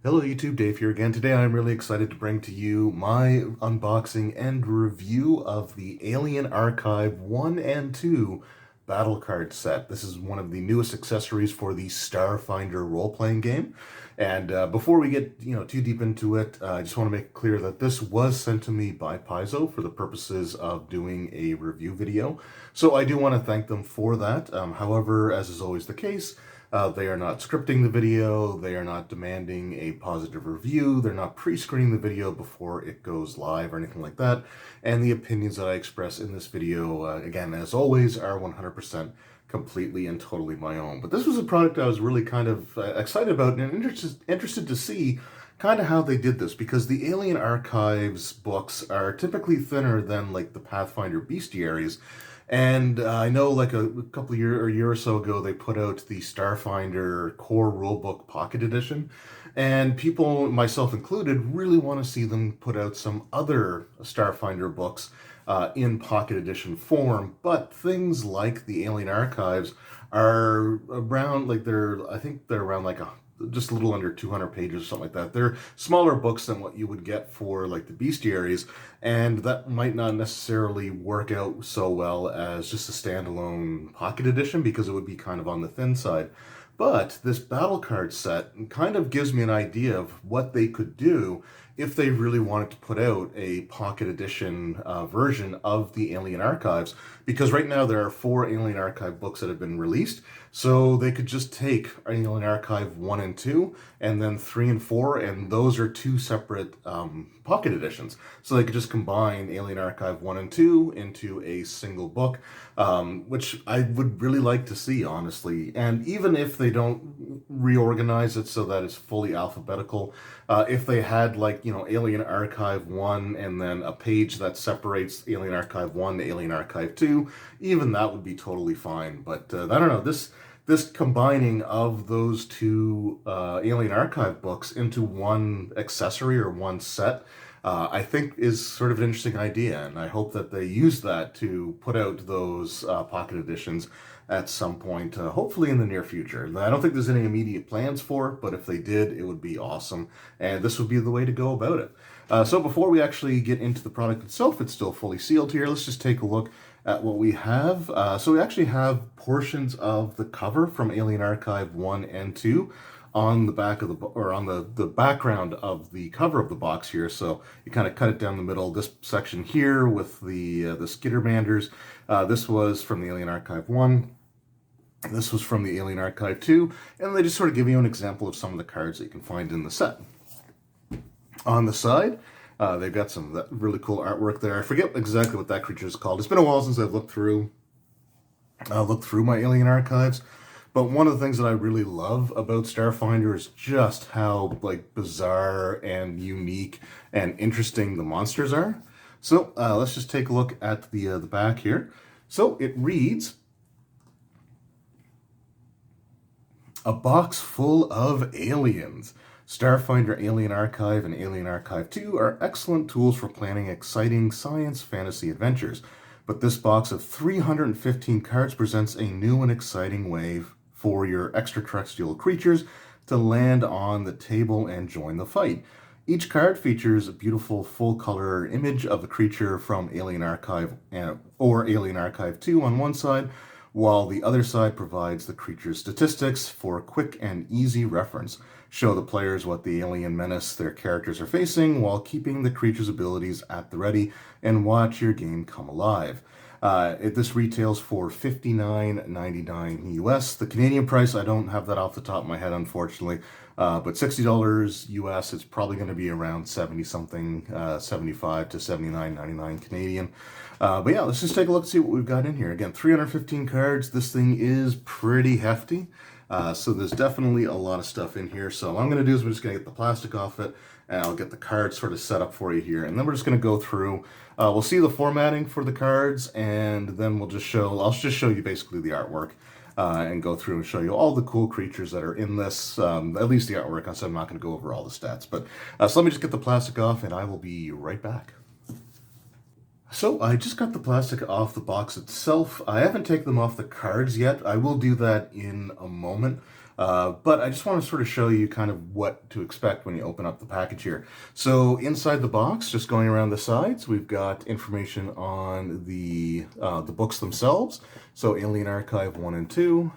Hello YouTube, Dave here again. Today I'm really excited to bring to you my unboxing and review of the Alien Archive 1 and 2 battle card set. This is one of the newest accessories for the Starfinder role-playing game. And before we get too deep into it, I just want to make it clear that this was sent to me by Paizo for the purposes of doing a review video. So I do want to thank them for that. However, as is always the case, they are not scripting the video, they are not demanding a positive review, they're not pre-screening the video before it goes live or anything like that, and the opinions that I express in this video, again, as always, are 100% completely and totally my own. But this was a product I was really kind of excited about and interested to see kind of how they did this, because the Alien Archives books are typically thinner than like the Pathfinder bestiaries. And I know like a couple of year or year or so ago, they put out the Starfinder Core Rulebook Pocket Edition. And people, myself included, really want to see them put out some other Starfinder books in Pocket Edition form. But things like the Alien Archives are around, like I think they're around like just a little under 200 pages or something like that. They're smaller books than what you would get for like the bestiaries, and that might not necessarily work out so well as just a standalone pocket edition because it would be kind of on the thin side. But this battle card set kind of gives me an idea of what they could do if they really wanted to put out a pocket edition version of the Alien Archives, because right now there are 4 Alien Archive books that have been released, so they could just take Alien Archive 1 and 2, and then 3 and 4, and those are 2 separate pocket editions. So they could just combine Alien Archive 1 and 2 into a single book, which I would really like to see, honestly. And even if they don't reorganize it so that it's fully alphabetical, if they had like, Alien Archive 1 and then a page that separates Alien Archive 1 to Alien Archive 2, even that would be totally fine. But I don't know, this combining of those two Alien Archive books into one accessory or one set, I think is sort of an interesting idea, and I hope that they use that to put out those pocket editions at some point, hopefully in the near future. I don't think there's any immediate plans for it, but if they did, it would be awesome, and this would be the way to go about it. So before we actually get into the product itself, it's still fully sealed here. Let's just take a look at what we have. So we actually have portions of the cover from Alien Archive 1 and 2 on the back of or on the background of the cover of the box here. So you kind of cut it down the middle. This section here with the Skittermanders, this was from the Alien Archive 1. This was from the Alien Archive 2, and they just sort of give you an example of some of the cards that you can find in the set. On the side, they've got some really cool artwork there. I forget exactly what that creature is called. It's been a while since I've looked through my Alien Archives, but one of the things that I really love about Starfinder is just how like bizarre and unique and interesting the monsters are. So let's just take a look at the back here. So it reads, "A box full of aliens. Starfinder Alien Archive and Alien Archive 2 are excellent tools for planning exciting science fantasy adventures, but this box of 315 cards presents a new and exciting way for your extraterrestrial creatures to land on the table and join the fight. Each card features a beautiful full-color image of the creature from Alien Archive or Alien Archive 2 on one side, while the other side provides the creature's statistics for quick and easy reference. Show the players what the alien menace their characters are facing while keeping the creature's abilities at the ready, and watch your game come alive." This retails for $59.99 US. The Canadian price, I don't have that off the top of my head, unfortunately, but $60 US, it's probably going to be around 70 something, 75 to 79.99 Canadian. But yeah, let's just take a look and see what we've got in here. Again, 315 cards. This thing is pretty hefty. So there's definitely a lot of stuff in here. So what I'm going to do is we're just going to get the plastic off it, and I'll get the cards sort of set up for you here. And then we're just going to go through. We'll see the formatting for the cards, and then I'll just show you basically the artwork, and go through and show you all the cool creatures that are in this, at least the artwork. So I'm not going to go over all the stats. But so let me just get the plastic off, and I will be right back. So I just got the plastic off the box itself. I haven't taken them off the cards yet. I will do that in a moment. But I just want to sort of show you kind of what to expect when you open up the package here. So inside the box, just going around the sides, we've got information on the books themselves. So Alien Archive 1 and 2.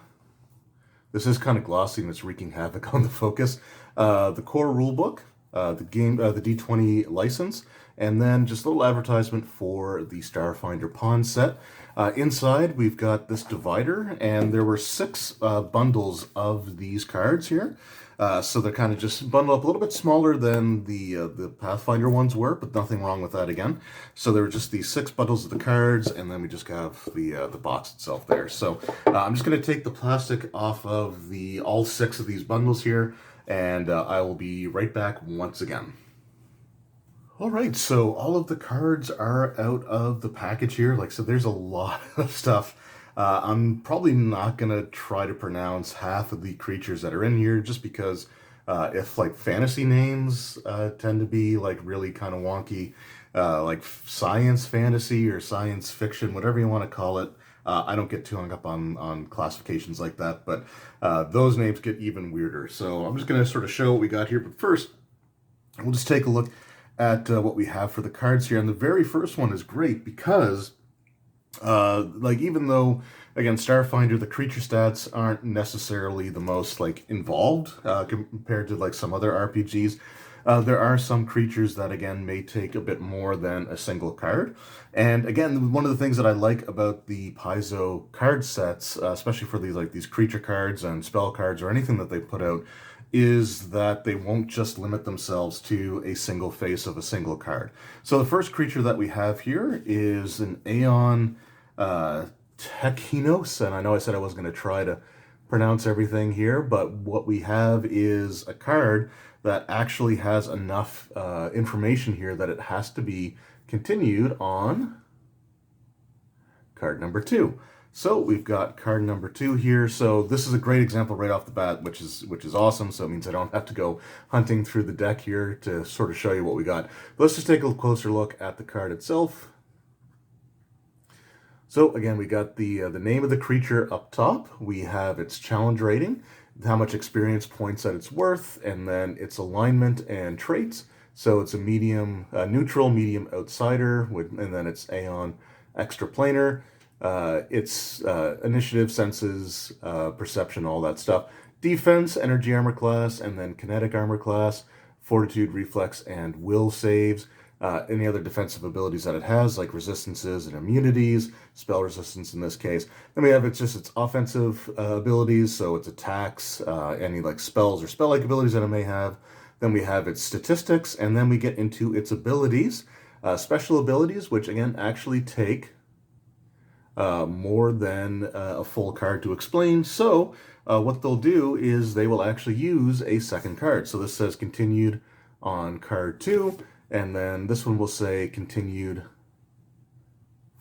This is kind of glossy and it's wreaking havoc on the focus. The core rulebook, the D20 license, and then just a little advertisement for the Starfinder pawn set. Inside, we've got this divider, and there were 6 bundles of these cards here. So they're kind of just bundled up a little bit smaller than the Pathfinder ones were, but nothing wrong with that again. So there were just these 6 bundles of the cards, and then we just have the box itself there. So I'm just going to take the plastic off of all 6 of these bundles here, and I will be right back once again. All right, so all of the cards are out of the package here. Like I said, there's a lot of stuff. I'm probably not going to try to pronounce half of the creatures that are in here just because if like fantasy names tend to be like really kind of wonky, like science fantasy or science fiction, whatever you want to call it, I don't get too hung up on classifications like that, but those names get even weirder. So I'm just going to sort of show what we got here. But first, we'll just take a look at what we have for the cards here. And the very first one is great because, like, even though, again, Starfinder, the creature stats aren't necessarily the most, like, involved compared to, like, some other RPGs, there are some creatures that, again, may take a bit more than a single card. And, again, one of the things that I like about the Paizo card sets, especially for these creature cards and spell cards or anything that they put out, is that they won't just limit themselves to a single face of a single card. So the first creature that we have here is an Aeon Tekinos, and I know I said I wasn't going to try to pronounce everything here, but what we have is a card that actually has enough information here that it has to be continued on card number 2. So we've got card number 2 here. So this is a great example right off the bat, which is awesome. So it means I don't have to go hunting through the deck here to sort of show you what we got. But let's just take a closer look at the card itself. So again, we got the name of the creature up top. We have its challenge rating, how much experience points that it's worth, and then its alignment and traits. So it's a medium, neutral, medium outsider, and then it's Aeon extraplanar. Its initiative, senses, perception, all that stuff. Defense, energy armor class, and then kinetic armor class, fortitude, reflex, and will saves. Any other defensive abilities that it has, like resistances and immunities, spell resistance in this case. Then we have its offensive abilities, so its attacks, any like spells or spell-like abilities that it may have. Then we have its statistics, and then we get into its abilities, special abilities, which again actually take more than a full card to explain. So what they'll do is they will actually use a second card. So this says continued on card 2, and then this one will say continued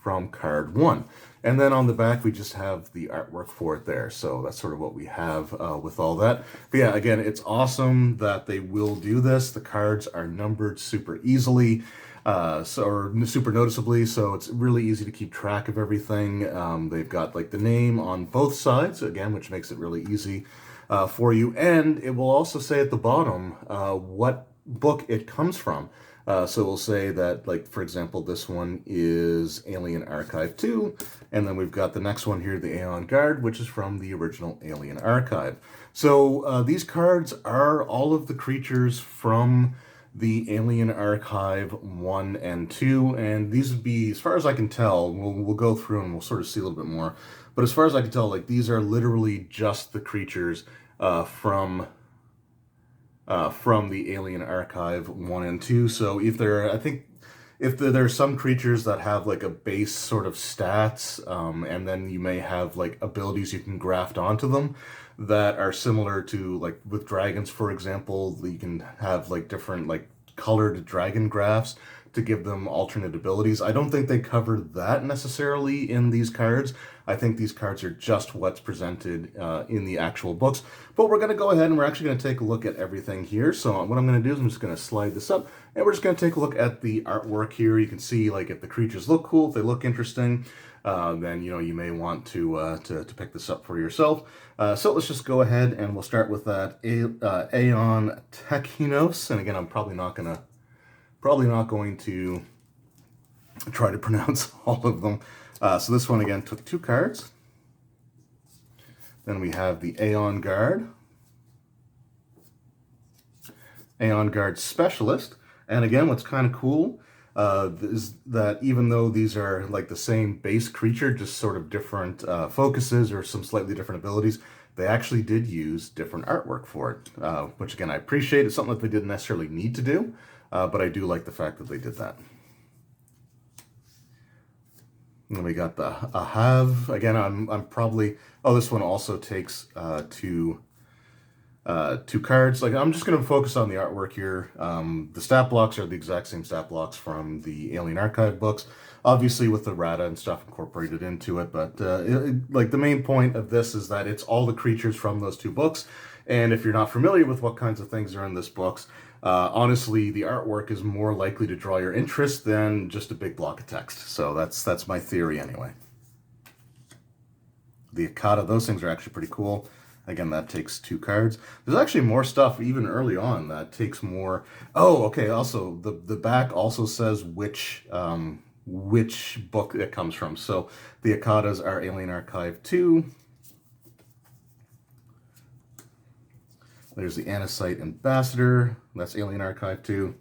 from card 1. And then on the back, we just have the artwork for it there. So that's sort of what we have with all that. But yeah, again, it's awesome that they will do this. The cards are numbered super easily. Or super noticeably, so it's really easy to keep track of everything. They've got like the name on both sides, again, which makes it really easy for you. And it will also say at the bottom what book it comes from. So we'll say that, like, for example, this one is Alien Archive 2, and then we've got the next one here, the Aeon Guard, which is from the original Alien Archive. So these cards are all of the creatures from the Alien Archive 1 and 2, and these would be, as far as I can tell, we'll go through and we'll sort of see a little bit more, but as far as I can tell, like, these are literally just the creatures from the Alien Archive 1 and 2. So if there are some creatures that have like a base sort of stats, and then you may have like abilities you can graft onto them that are similar to, like with dragons, for example, you can have like different like colored dragon graphs to give them alternate abilities. I don't think they cover that necessarily in these cards. I think these cards are just what's presented in the actual books. But we're going to go ahead and we're actually going to take a look at everything here. So what I'm going to do is I'm just going to slide this up, and we're just going to take a look at the artwork here. You can see like if the creatures look cool, if they look interesting. then you may want to pick this up for yourself. So let's just go ahead and we'll start with that Aeon Tekinos. And again, I'm probably not going to try to pronounce all of them. So this one again took 2 cards. Then we have the Aeon Guard. Aeon Guard Specialist. And again, what's kind of cool is that even though these are like the same base creature, just sort of different focuses or some slightly different abilities, they actually did use different artwork for it, which again, I appreciate. It's something that they didn't necessarily need to do, but I do like the fact that they did that. And we got the Ahav. Again, I'm probably... Oh, this one also takes 2 cards. Like, I'm just going to focus on the artwork here. The stat blocks are the exact same stat blocks from the Alien Archive books, obviously with the Rata and stuff incorporated into it. But like the main point of this is that it's all the creatures from those 2 books. And if you're not familiar with what kinds of things are in this books, honestly, the artwork is more likely to draw your interest than just a big block of text. So that's my theory anyway. The Akata, those things are actually pretty cool. Again, that takes 2 cards. There's actually more stuff even early on that takes more. Oh, okay. Also, the back also says which book it comes from. So the Akatas are Alien Archive 2. There's the Anosite Ambassador. That's Alien Archive 2.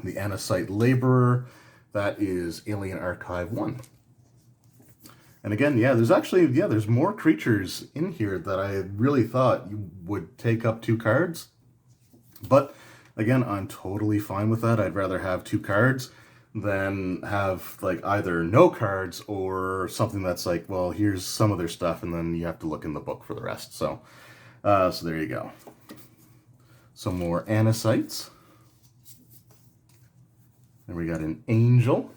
The Anosite Laborer. That is Alien Archive 1. And again, yeah, there's more creatures in here that I really thought you would take up 2 cards. But again, I'm totally fine with that. I'd rather have 2 cards than have like either no cards or something that's like, well, here's some of their stuff, and then you have to look in the book for the rest. So there you go. Some more Anosites. And we got an Angel.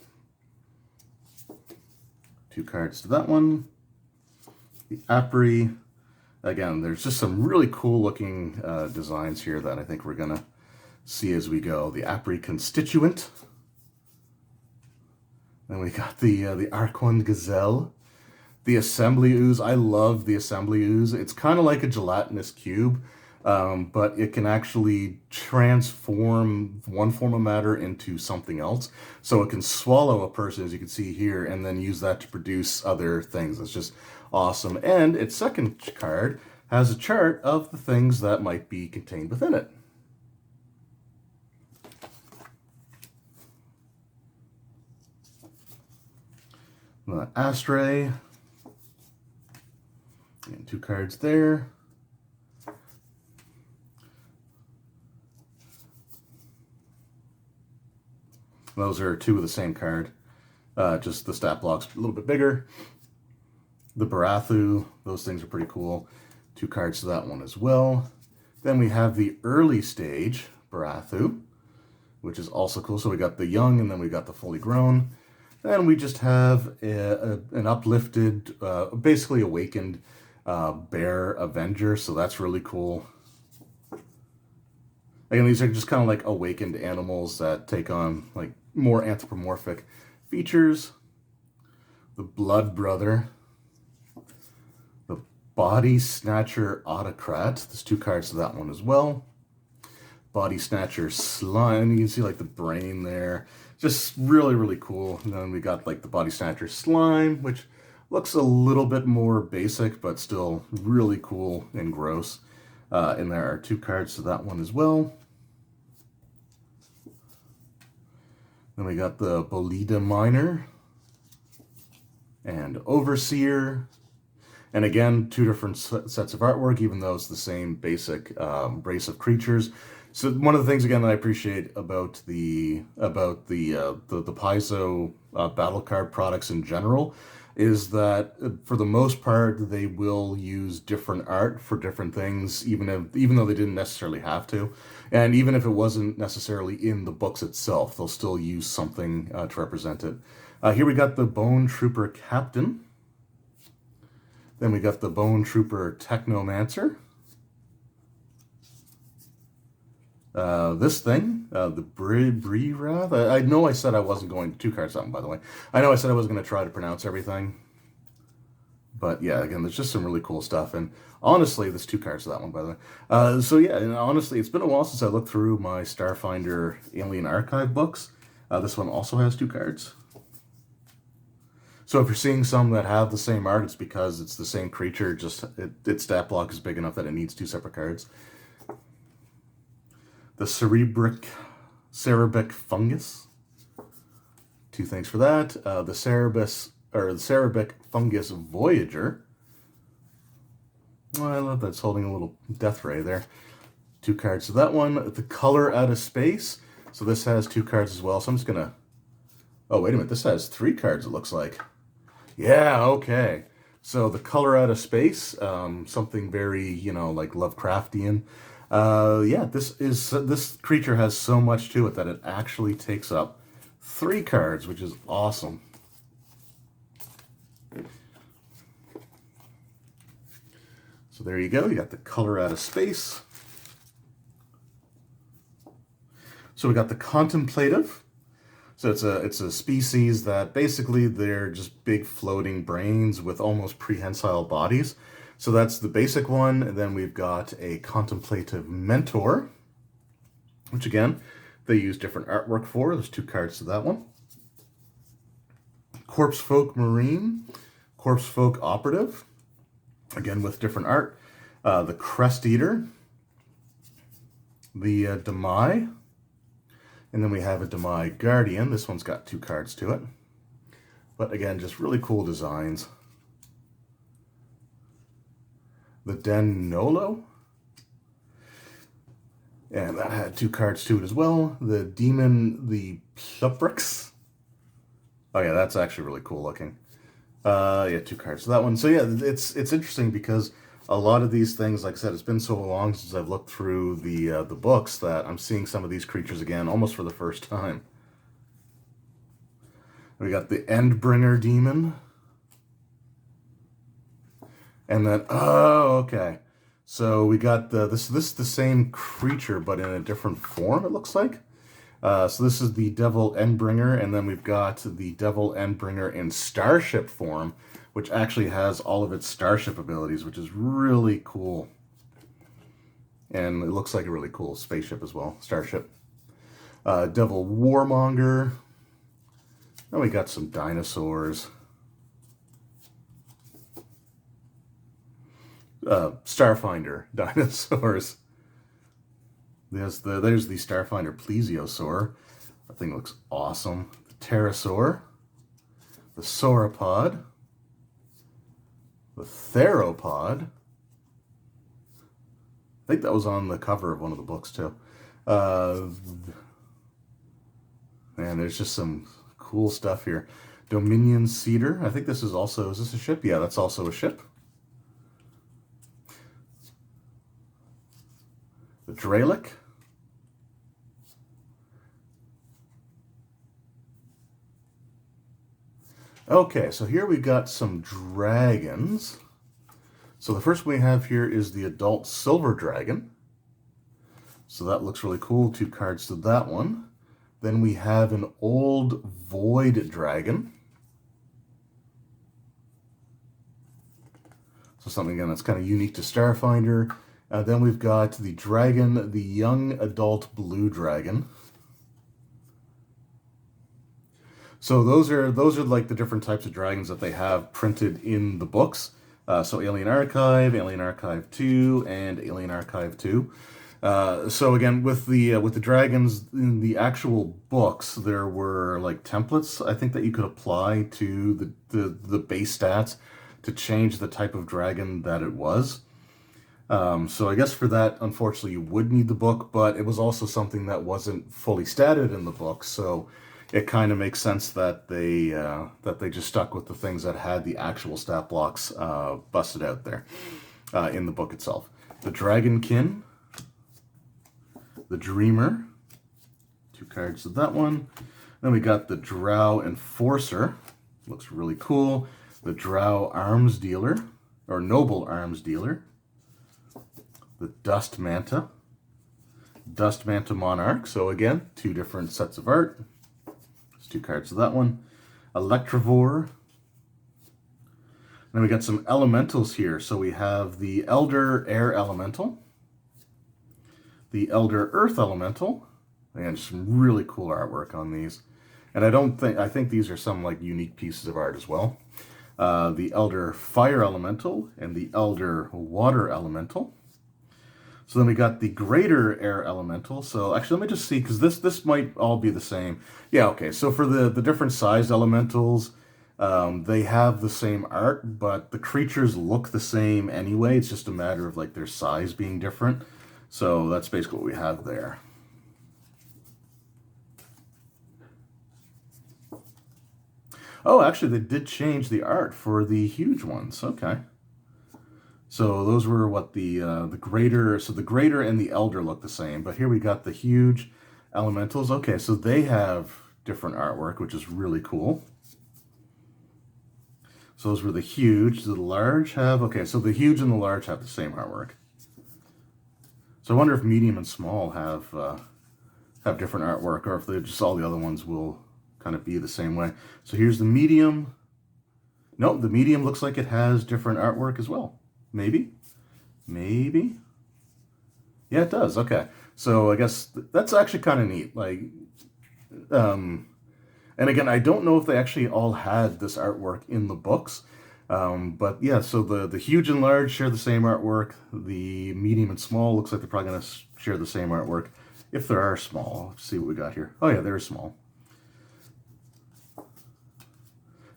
2 cards to that one. The Apri. Again, there's just some really cool looking designs here that I think we're going to see as we go. The Apri Constituent. Then we got the Archon Gazelle. The Assembly Ooze. I love the Assembly Ooze. It's kind of like a gelatinous cube, but it can actually transform one form of matter into something else. So it can swallow a person, as you can see here, and then use that to produce other things. It's just awesome. And its second card has a chart of the things that might be contained within it. Astray. And 2 cards there. Those are 2 of the same card. Just the stat block's a little bit bigger. The Barathu, those things are pretty cool. 2 cards to that one as well. Then we have the early stage Barathu, which is also cool. So we got the young and then we got the fully grown. Then we just have an uplifted, basically awakened bear Avenger. So that's really cool. Again, these are just kind of like awakened animals that take on like more anthropomorphic features. The Blood Brother. The Body Snatcher Autocrat. There's 2 cards to that one as well. Body Snatcher Slime. You can see like the brain there. Just really, really cool. And then we got like the Body Snatcher Slime, which looks a little bit more basic, but still really cool and gross. And there are 2 cards to that one as well. Then we got the Bolida Miner and Overseer. And again, 2 different sets of artwork, even though it's the same basic race of creatures. So one of the things again that I appreciate about the Paizo battle card products in general is that for the most part they will use different art for different things, even though they didn't necessarily have to, and even if it wasn't necessarily in the books itself, they'll still use something to represent it. Here we got the Bone Trooper Captain. Then we got the Bone Trooper Technomancer. This thing, the Brirath. I know I said I wasn't going to 2 cards that one, by the way. I know I said I was going to try to pronounce everything. But yeah, again, there's just some really cool stuff. And honestly, there's 2 cards to that one, by the way. So yeah, and honestly, it's been a while since I looked through my Starfinder Alien Archive books. This one also has 2 cards. So if you're seeing some that have the same art, it's because it's the same creature, just its stat block is big enough that it needs 2 separate cards. The Cerebic Fungus. 2 things for that. The Cerebic Fungus Voyager. Oh, I love that. It's holding a little death ray there. 2 cards to that one. The Color Out of Space. So this has 2 cards as well. So I'm just going to... Oh, wait a minute. This has 3 cards, it looks like. Yeah, okay. So the Color Out of Space, something very, like Lovecraftian. Yeah, this creature has so much to it that it actually takes up 3 cards, which is awesome. So there you go. You got the Color Out of Space. So we got the Contemplative. So it's a species that basically they're just big floating brains with almost prehensile bodies. So that's the basic one. And then we've got a Contemplative Mentor, which again, they use different artwork for. There's 2 cards to that one. Corpse Folk Marine, Corpse Folk Operative, again with different art. The Crest Eater, the Demai, and then we have a Demai Guardian. This one's got 2 cards to it. But again, just really cool designs. The Denolo. And that had 2 cards to it as well. The Demon, the Pluprix. Oh yeah, that's actually really cool looking. Yeah, 2 cards to that one. So yeah, it's interesting because a lot of these things, like I said, it's been so long since I've looked through the books that I'm seeing some of these creatures again almost for the first time. We got the Endbringer Demon. And then, oh, okay. So we got this is the same creature, but in a different form, it looks like. So this is the Devil Endbringer, and then we've got the Devil Endbringer in Starship form, which actually has all of its Starship abilities, which is really cool. And it looks like a really cool spaceship as well, Starship. Devil Warmonger. Then we got some dinosaurs. Starfinder dinosaurs. There's the Starfinder Plesiosaur. That thing looks awesome. The Pterosaur. The Sauropod. The Theropod. I think that was on the cover of one of the books too. And there's just some cool stuff here. Dominion Cedar. I think this is also, is this a ship? Yeah, that's also a ship. The Dralic. Okay, so here we got some dragons. So the first one we have here is the adult silver dragon. So that looks really cool. 2 cards to that one. Then we have an old void dragon. So something again that's kind of unique to Starfinder. Then we've got the dragon, the young adult blue dragon. So those are like the different types of dragons that they have printed in the books. So Alien Archive 2, and Alien Archive 2. So again, with the dragons in the actual books, there were like templates I think that you could apply to the base stats to change the type of dragon that it was. So I guess for that, unfortunately, you would need the book, but it was also something that wasn't fully statted in the book, so it kind of makes sense that they just stuck with the things that had the actual stat blocks busted out there in the book itself. The Dragonkin, the Dreamer, 2 cards of that one. Then we got the Drow Enforcer, looks really cool. The Drow Arms Dealer, or Noble Arms Dealer. The Dust Manta, Dust Manta Monarch. So again, two different sets of art. There's two cards of that one. Electrovore. Then we got some elementals here. So we have the Elder Air Elemental, the Elder Earth Elemental, and some really cool artwork on these. And I think these are some like unique pieces of art as well. The Elder Fire Elemental and the Elder Water Elemental. So then we got the Greater Air Elemental. So actually, let me just see, because this might all be the same. Yeah, okay. So for the different sized elementals, they have the same art, but the creatures look the same anyway. It's just a matter of like their size being different. So that's basically what we have there. Oh, actually, they did change the art for the huge ones. Okay. So those were what the greater. So the greater and the elder look the same, but here we got the huge elementals. Okay, so they have different artwork, which is really cool. So those were the huge. Do the large have? Okay, so the huge and the large have the same artwork. So I wonder if medium and small have different artwork, or if they're just all the other ones will kind of be the same way. So here's the medium. Nope, the medium looks like it has different artwork as well. Maybe. Yeah, it does. Okay. So I guess that's actually kind of neat. Like, and again, I don't know if they actually all had this artwork in the books. But yeah, so the huge and large share the same artwork. The medium and small looks like they're probably going to share the same artwork. If there are small. Let's see what we got here. Oh yeah, they're small.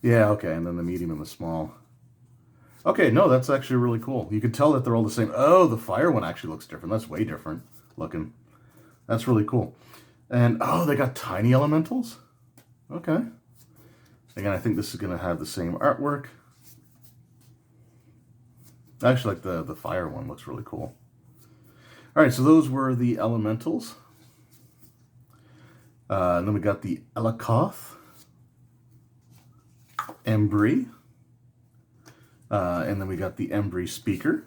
Yeah, okay, and then the medium and the small. Okay, no, that's actually really cool. You can tell that they're all the same. Oh, the fire one actually looks different. That's way different looking. That's really cool. And, oh, they got tiny elementals? Okay. Again, I think this is going to have the same artwork. I actually like the fire one. Looks really cool. All right, so those were the elementals. And then we got the Elikoth, Embry. And then we got the Embry Speaker.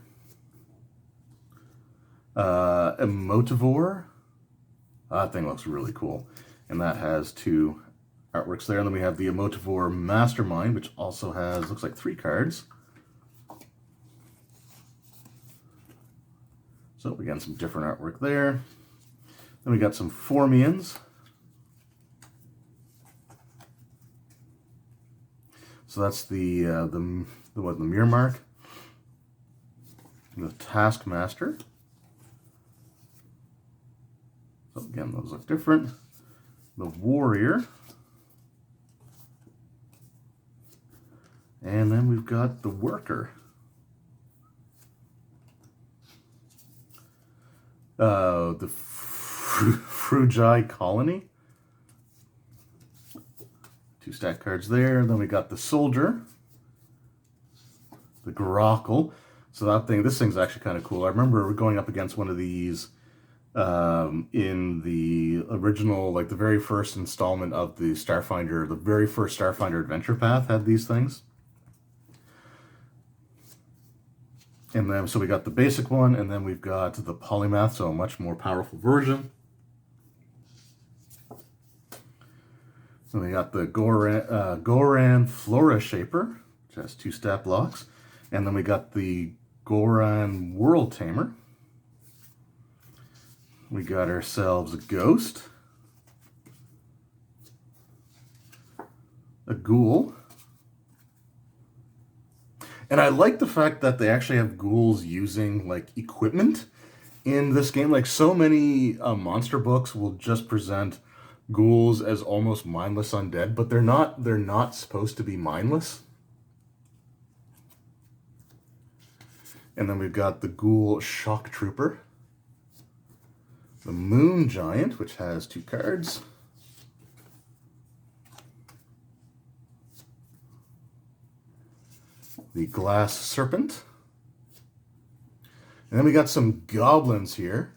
Emotivore. That thing looks really cool. And that has two artworks there. And then we have the Emotivore Mastermind, which also has, looks like 3 cards. So we got some different artwork there. Then we got some Formians. So that's the Mirror Mark, the Taskmaster. So again, those look different. The Warrior. And then we've got the Worker. The Frugi Colony. 2 stack cards there. Then we got the Soldier. The Grockle. So this thing's actually kind of cool. I remember going up against one of these in the original, like the very first installment of the Starfinder, the very first Starfinder Adventure Path had these things. And then, so we got the basic one, and then we've got the Polymath, so a much more powerful version. Then we got the Goran Flora Shaper, which has 2 stat blocks. And then we got the Goran World Tamer. We got ourselves a Ghost, a Ghoul. And I like the fact that they actually have ghouls using like equipment in this game. Like so many monster books will just present ghouls as almost mindless undead, but they're not supposed to be mindless. And then we've got the Ghoul Shock Trooper, the Moon Giant, which has 2 cards, the Glass Serpent, and then we got some goblins here.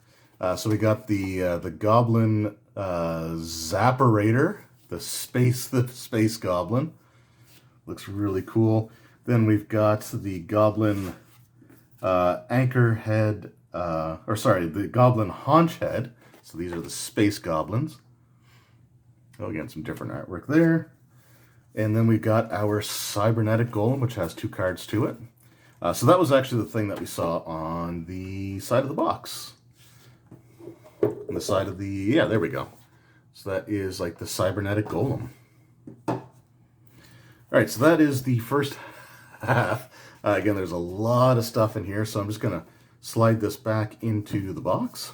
So we got the Goblin Zapparator, the space goblin. Looks really cool. Then we've got the Goblin Anchorhead, the Goblin Haunchhead. So these are the space goblins. Oh, again, some different artwork there. And then we've got our cybernetic golem, which has 2 cards to it. So that was actually the thing that we saw on the side of the box. On the side of the, yeah, there we go. So that is like the cybernetic golem. All right, so that is the first half. Again, there's a lot of stuff in here, so I'm just going to slide this back into the box.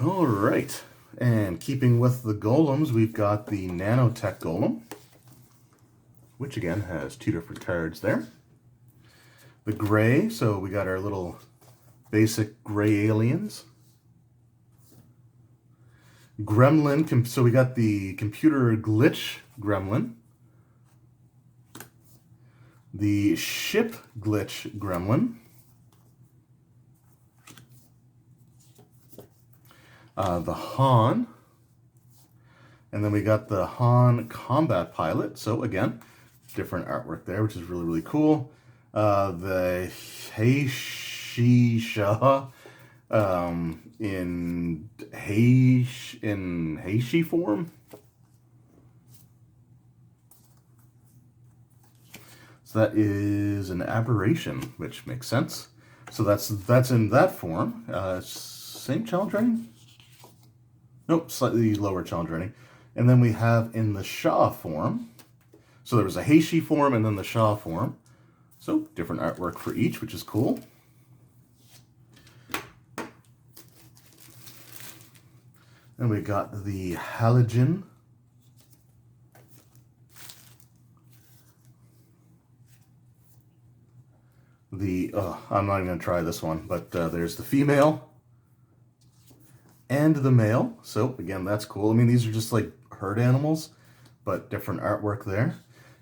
All right, and keeping with the golems, we've got the nanotech golem, which again has 2 different cards there. The gray, so we got our little basic gray aliens. Gremlin, so we got the computer glitch gremlin. The ship glitch gremlin. The Han. And then we got the Han combat pilot. So again, different artwork there, which is really, really cool. The Heishisha in Heishi form. So that is an aberration, which makes sense. So that's in that form. Same challenge rating? Nope, slightly lower challenge rating. And then we have in the Shah form. So there was a Heishi form and then the Shah form. So different artwork for each, which is cool. And we got the halogen. I'm not even going to try this one, but there's the female and the male. So again, that's cool. I mean, these are just like herd animals, but different artwork there.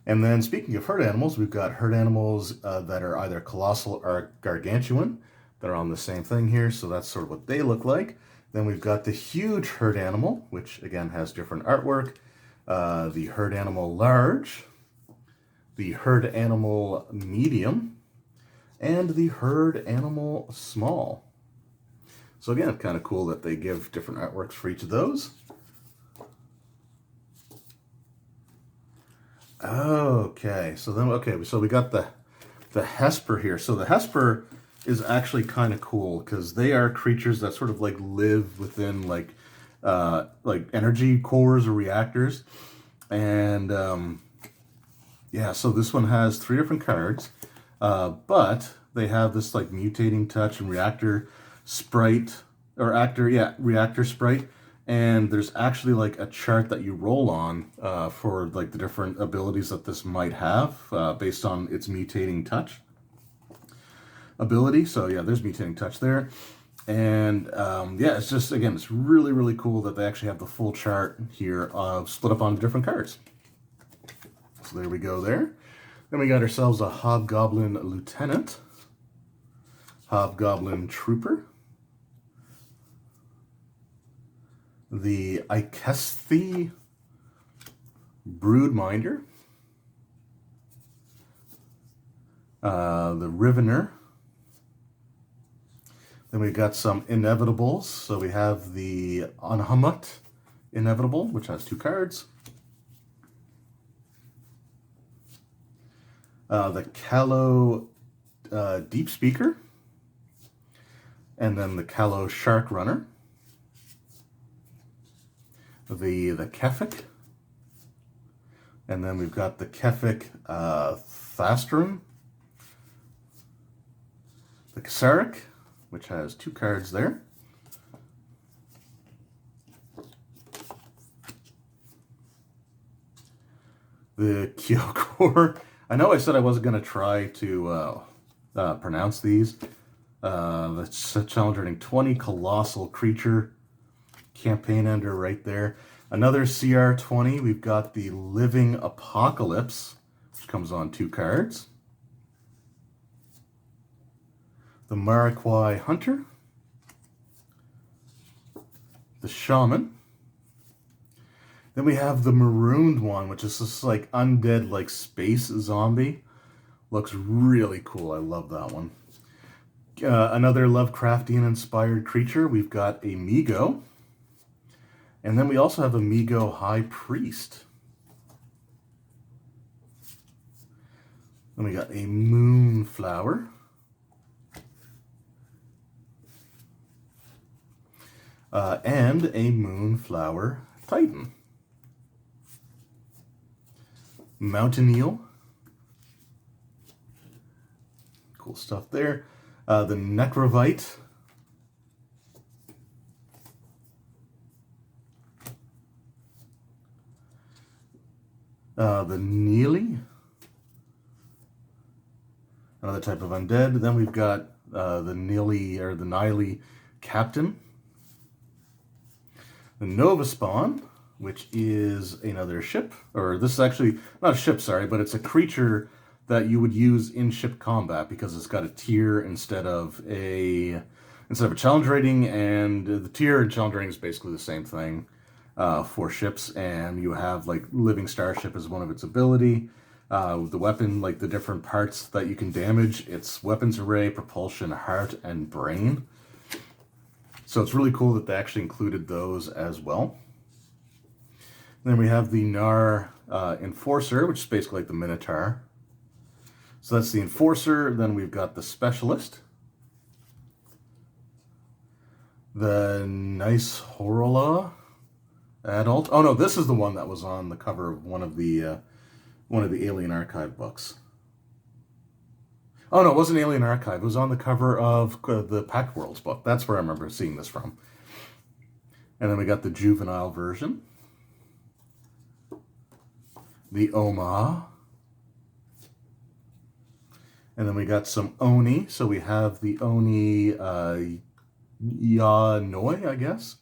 And then speaking of herd animals, we've got herd animals that are either colossal or gargantuan. They're on the same thing here, so that's sort of what they look like. Then we've got the huge herd animal, which again has different artwork. The herd animal large, the herd animal medium, and the herd animal small. So again, kind of cool that they give different artworks for each of those. Okay, so we got the Hesper here. So the Hesper is actually kind of cool because they are creatures that sort of like live within like energy cores or reactors. And yeah, so this one has 3 different cards, but they have this like mutating touch and reactor sprite, or reactor sprite. And there's actually like a chart that you roll on for like the different abilities that this might have based on its mutating touch ability. So yeah, there's mutating touch there. And yeah, it's just, again, it's really, really cool that they actually have the full chart here split up on different cards. So there we go there. Then we got ourselves a Hobgoblin Lieutenant, Hobgoblin Trooper, the Ikesthi Broodminder, the Rivener. Then we got some Inevitables. So we have the Anhamut Inevitable, which has 2 cards. The Callow Deep Speaker. And then the Callow Shark Runner. The Kefik. And then we've got the Kefik Thastrum. The Kasaric, which has 2 cards there. The Kyokor. I know I said I wasn't going to try to pronounce these. That's challenge rating 20, colossal creature. Campaign ender right there. Another CR20. We've got the Living Apocalypse, which comes on 2 cards. The Maraquai Hunter, the Shaman. Then we have the marooned one, which is this like undead like space zombie. Looks really cool. I love that one. Another Lovecraftian inspired creature. We've got a Migo. And then we also have a Migo High Priest. Then we got a Moonflower. And a Moonflower Titan. Mountain Eel. Cool stuff there. The Necrovite. The Neely. Another type of undead. Then we've got the Neely or the Niley Captain. The Nova Spawn, which is another ship, or this is actually not a ship, sorry, but it's a creature that you would use in ship combat because it's got a tier instead of a challenge rating, and the tier and challenge rating is basically the same thing for ships, and you have like Living Starship as one of its ability. The weapon, like the different parts that you can damage, it's weapons array, propulsion, heart, and brain. So it's really cool that they actually included those as well. And then we have the Nar Enforcer, which is basically like the Minotaur. So that's the Enforcer. Then we've got the Specialist. The Nice Horola Adult. Oh no, this is the one that was on the cover of one of the Alien Archive books. Oh no, it wasn't Alien Archive. It was on the cover of the Pact Worlds book. That's where I remember seeing this from. And then we got the juvenile version. The Omaha. And then we got some Oni. So we have the Oni Yanoi, I guess.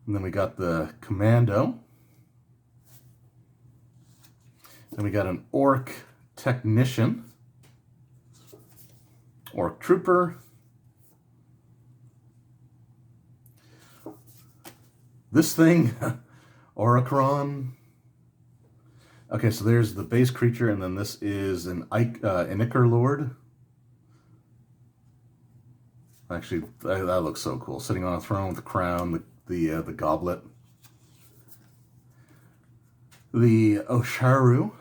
And then we got the Commando. Then we got an Orc Technician, Orc Trooper, this thing, Oricron. Okay, so there's the base creature, and then this is an Ichor Lord. Actually, that looks so cool. Sitting on a throne with the crown, the goblet. The Osharu.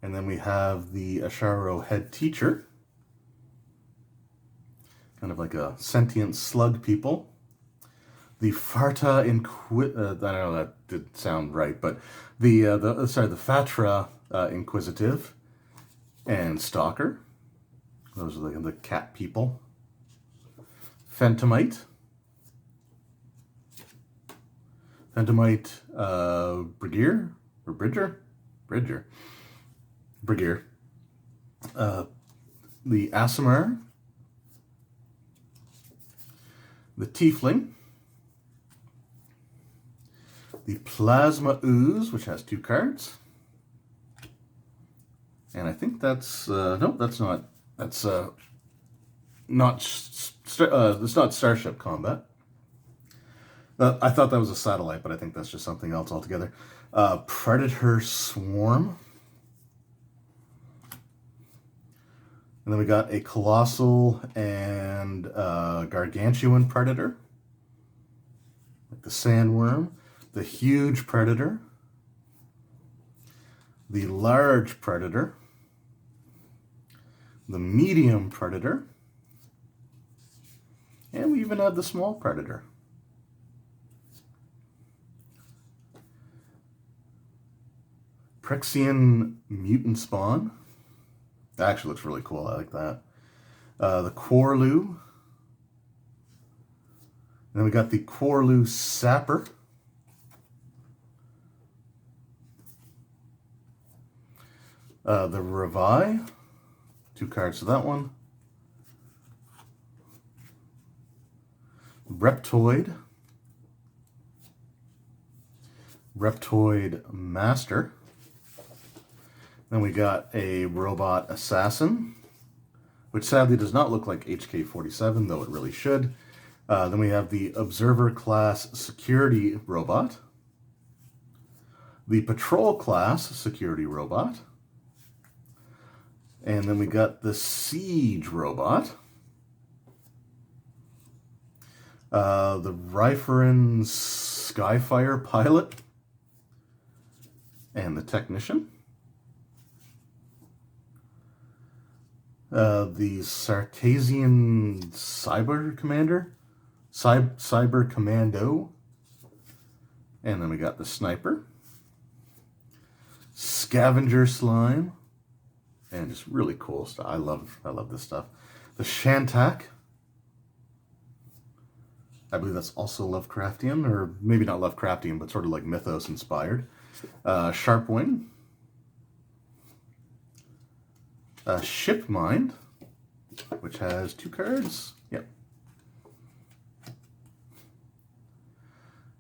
And then we have the Asharo Head Teacher. Kind of like a sentient slug people. The Farta I don't know, that did sound right, but the Fatra Inquisitive and Stalker. Those are the cat people. Phantomite. Brigadier or Bridger? Brigadier. The Aasimar. The Tiefling. The Plasma Ooze, which has 2 cards. And I think that's, nope, that's not, that's not Starship Combat. I thought that was a satellite, but I think that's just something else altogether. Predator Swarm. And then we got a Colossal and Gargantuan Predator. Like the Sandworm. The Huge Predator. The Large Predator. The Medium Predator. And we even have the Small Predator. Prexian Mutant Spawn. That actually looks really cool. I like that. The Quarlu. And then we got the Quarlu Sapper. The Revi. 2 cards to that one. Reptoid. Reptoid Master. Then we got a Robot Assassin, which sadly does not look like HK-47, though it really should. Then we have the Observer class security robot, the Patrol class security robot, and then we got the Siege robot, the Ryferin Skyfire pilot, and the Technician, the Sartasian Cyber Commander, Cyber Commando, and then we got the Sniper, Scavenger Slime, and just really cool stuff. I love this stuff. The Shantak, I believe that's also Lovecraftian, or maybe not Lovecraftian, but sort of like mythos inspired. Sharpwing, Shipmind, which has 2 cards. Yep.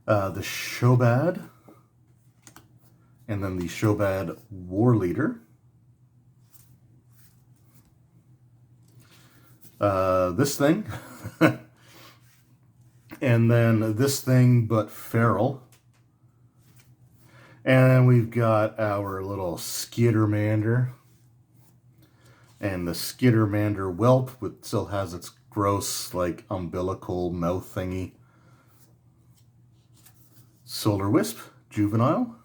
The Shobad, and then the Shobad War Leader. This thing, and then this thing, but feral. And we've got our little Skittermander, and the Skittermander whelp, which still has its gross, like, umbilical mouth thingy. Solar Wisp, juvenile.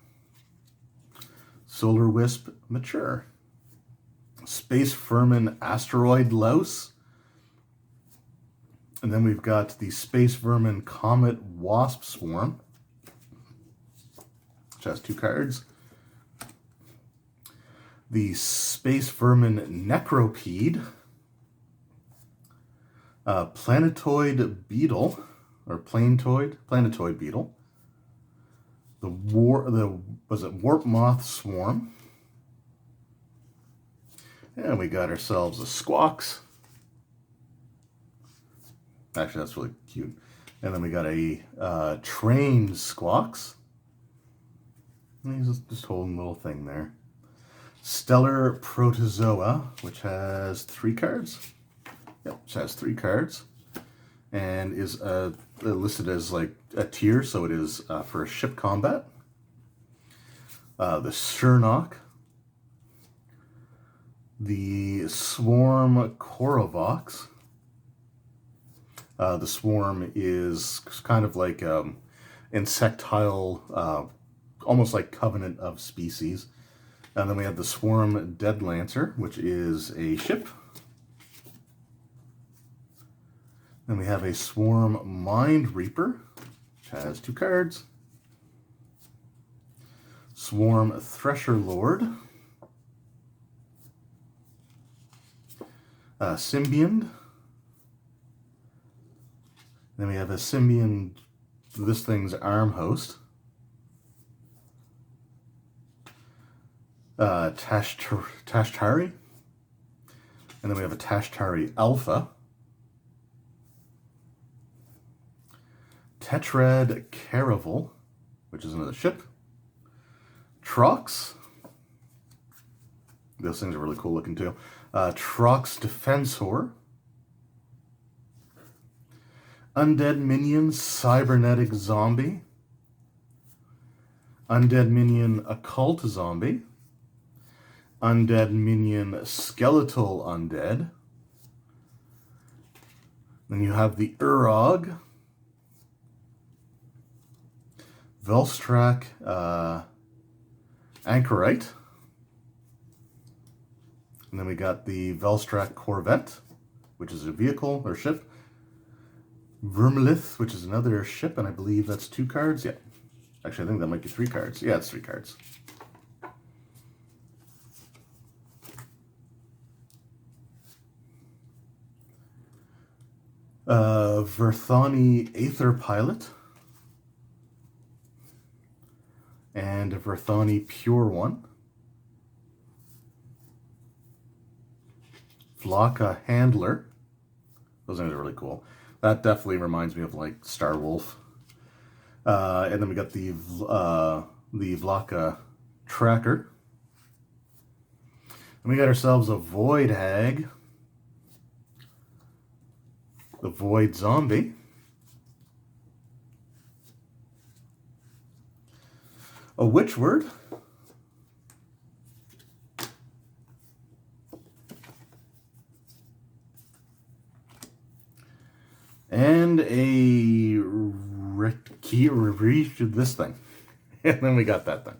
Solar Wisp, mature. Space Vermin Asteroid Louse. And then we've got the Space Vermin Comet Wasp Swarm, which has 2 cards. The Space Vermin Necropede, Planetoid Beetle, or Planetoid Beetle. Was it Warp Moth Swarm? And we got ourselves a Squawks. Actually, that's really cute. And then we got a Trained Squawks. And he's just holding a little thing there. Stellar Protozoa, which has 3 cards. Yep, which has 3 cards. And is listed as like a tier, so it is for ship combat. The Shernock. The Swarm Korovox. The Swarm is kind of like insectile, almost like Covenant of Species. And then we have the Swarm Dead Lancer, which is a ship. Then we have a Swarm Mind Reaper, which has 2 cards. Swarm Thresher Lord. Symbion. Then we have a Symbion, this thing's arm host. Tashtari. And then we have a Tashtari Alpha. Tetrad Caravel, which is another ship. Trox. Those things are really cool looking too. Trox Defensor. Undead Minion Cybernetic Zombie. Undead Minion Occult Zombie. Undead Minion Skeletal Undead. Then you have the Urog. Velstrak Anchorite. And then we got the Velstrak Corvette, which is a vehicle or ship. Vermilith, which is another ship, and I believe that's 2 cards. Yeah. Actually, I think that might be 3 cards. Yeah, it's 3 cards. Verthani Aether Pilot. And a Verthani Pure One. Vlaka Handler. Those things are really cool. That definitely reminds me of like Star Wolf. And then we got the Vlaka Tracker. And we got ourselves a Void Hag. The Void Zombie. A which word? And a this thing. And then we got that thing.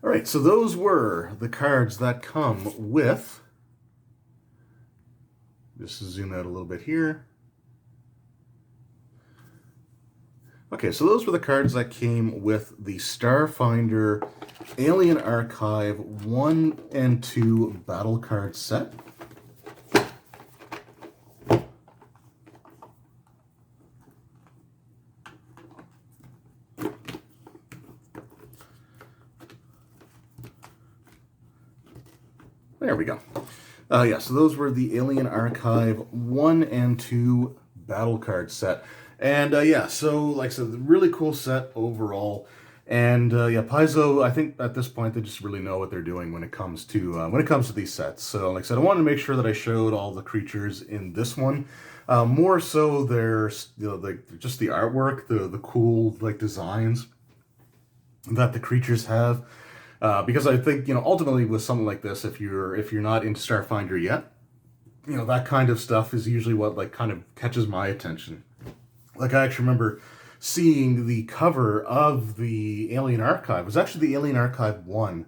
All right, so those were the cards that come with, just to zoom out a little bit here. Okay, so those were the cards that came with the Starfinder Alien Archive 1 and 2 battle card set. There we go. Yeah, so those were the Alien Archive 1 and 2 battle card set. And yeah, so like I said, really cool set overall. And yeah, Paizo, I think at this point they just really know what they're doing when it comes to these sets. So like I said, I wanted to make sure that I showed all the creatures in this one. More so there's just the artwork, the cool like designs that the creatures have. Because I think, ultimately with something like this, if you're not into Starfinder yet, that kind of stuff is usually what like kind of catches my attention. Like I actually remember seeing the cover of the Alien Archive. It was actually the Alien Archive 1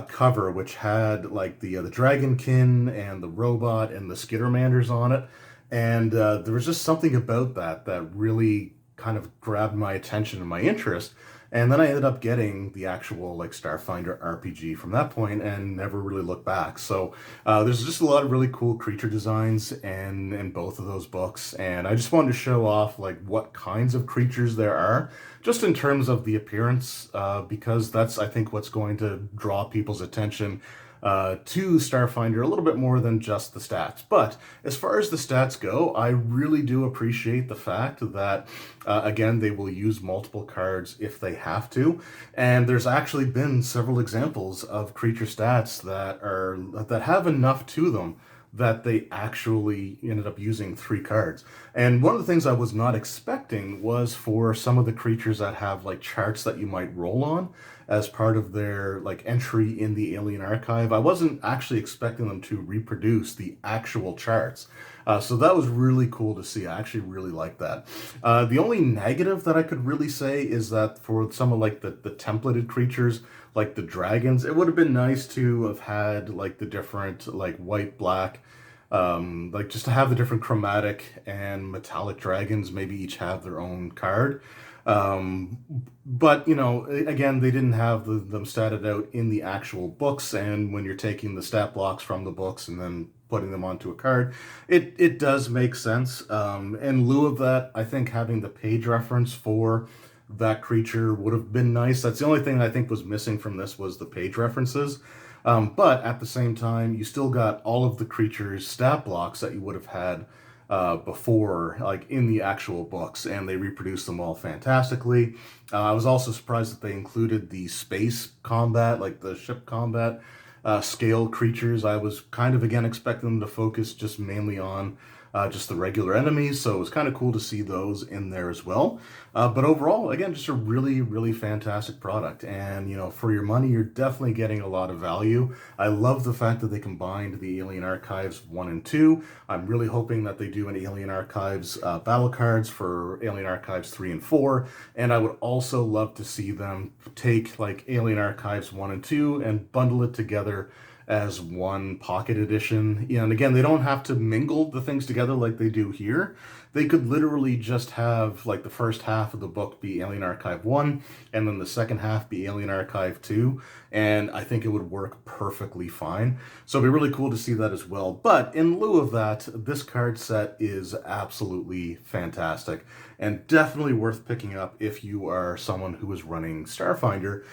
cover, which had like the Dragonkin and the robot and the Skittermanders on it. And there was just something about that really kind of grabbed my attention and my interest. And then I ended up getting the actual like Starfinder RPG from that point and never really looked back. So there's just a lot of really cool creature designs in both of those books. And I just wanted to show off like what kinds of creatures there are, just in terms of the appearance, because that's, I think, what's going to draw people's attention to Starfinder a little bit more than just the stats. But as far as the stats go, I really do appreciate the fact that, again, they will use multiple cards if they have to. And there's actually been several examples of creature stats that have enough to them that they actually ended up using 3 cards. And one of the things I was not expecting was for some of the creatures that have like charts that you might roll on as part of their like entry in the Alien Archive. I wasn't actually expecting them to reproduce the actual charts. So that was really cool to see. I actually really like that. The only negative that I could really say is that for some of like the templated creatures, like the dragons, it would have been nice to have had like the different like white, black, like just to have the different chromatic and metallic dragons maybe each have their own card. But again, they didn't have them statted out in the actual books, and when you're taking the stat blocks from the books and then putting them onto a card, it does make sense. In lieu of that, I think having the page reference for that creature would have been nice. That's the only thing I think was missing from this, was the page references. But at the same time, you still got all of the creatures' stat blocks that you would have had before, like in the actual books, and they reproduced them all fantastically. I was also surprised that they included the space combat, like the ship combat scale creatures. I was kind of, again, expecting them to focus just mainly on just the regular enemies, so it was kind of cool to see those in there as well. But overall, again, just a really, really fantastic product. And, for your money, you're definitely getting a lot of value. I love the fact that they combined the Alien Archives 1 and 2. I'm really hoping that they do an Alien Archives battle cards for Alien Archives 3 and 4. And I would also love to see them take, like, Alien Archives 1 and 2 and bundle it together as one pocket edition. And again, they don't have to mingle the things together like they do here. They could literally just have like the first half of the book be Alien Archive 1 and then the second half be Alien Archive 2, and I think it would work perfectly fine. So it'd be really cool to see that as well. But in lieu of that, this card set is absolutely fantastic and definitely worth picking up if you are someone who is running Starfinder.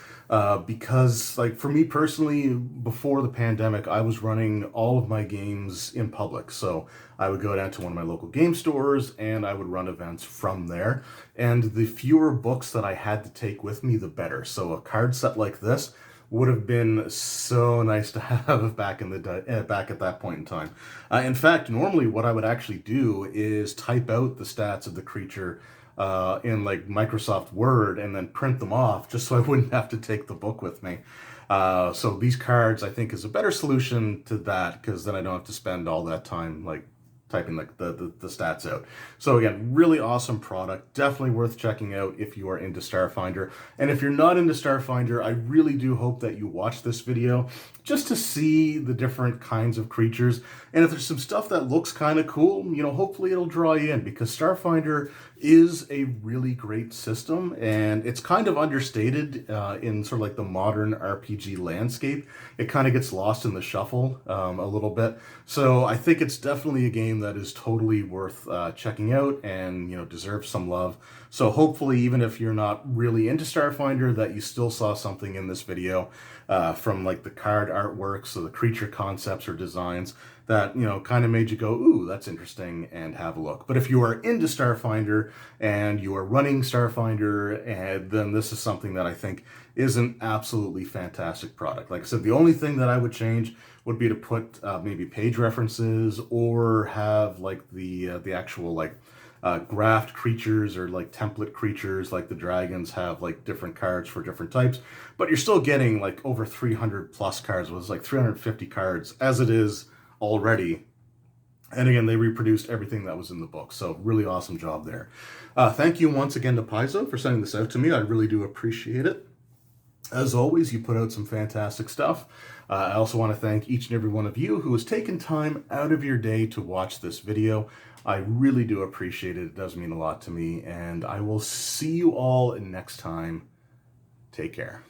Because, like, for me personally, before the pandemic, I was running all of my games in public. So I would go down to one of my local game stores and I would run events from there. And the fewer books that I had to take with me, the better. So a card set like this would have been so nice to have back back at that point in time. In fact, normally what I would actually do is type out the stats of the creature in like Microsoft Word and then print them off just so I wouldn't have to take the book with me. So these cards, I think, is a better solution to that, because then I don't have to spend all that time like typing like the stats out. So again, really awesome product, definitely worth checking out if you are into Starfinder. And if you're not into Starfinder, I really do hope that you watch this video just to see the different kinds of creatures. And if there's some stuff that looks kind of cool, you know, hopefully it'll draw you in, because Starfinder is a really great system, and it's kind of understated in sort of like the modern RPG landscape. It kind of gets lost in the shuffle a little bit. So I think it's definitely a game that is totally worth checking out, and, you know, deserves some love. So hopefully, even if you're not really into Starfinder, that you still saw something in this video from like the card artworks or the creature concepts or designs that, you know, kind of made you go, ooh, that's interesting, and have a look. But if you are into Starfinder and you are running Starfinder, and then this is something that I think is an absolutely fantastic product. Like I said, the only thing that I would change would be to put maybe page references, or have like the actual like graphed creatures, or like template creatures, like the dragons have like different cards for different types. But you're still getting like over 300 plus cards. It was like 350 cards as it is already. And again, they reproduced everything that was in the book. So really awesome job there. Thank you once again to Paizo for sending this out to me. I really do appreciate it. As always, you put out some fantastic stuff. I also want to thank each and every one of you who has taken time out of your day to watch this video. I really do appreciate it. It does mean a lot to me. And I will see you all next time. Take care.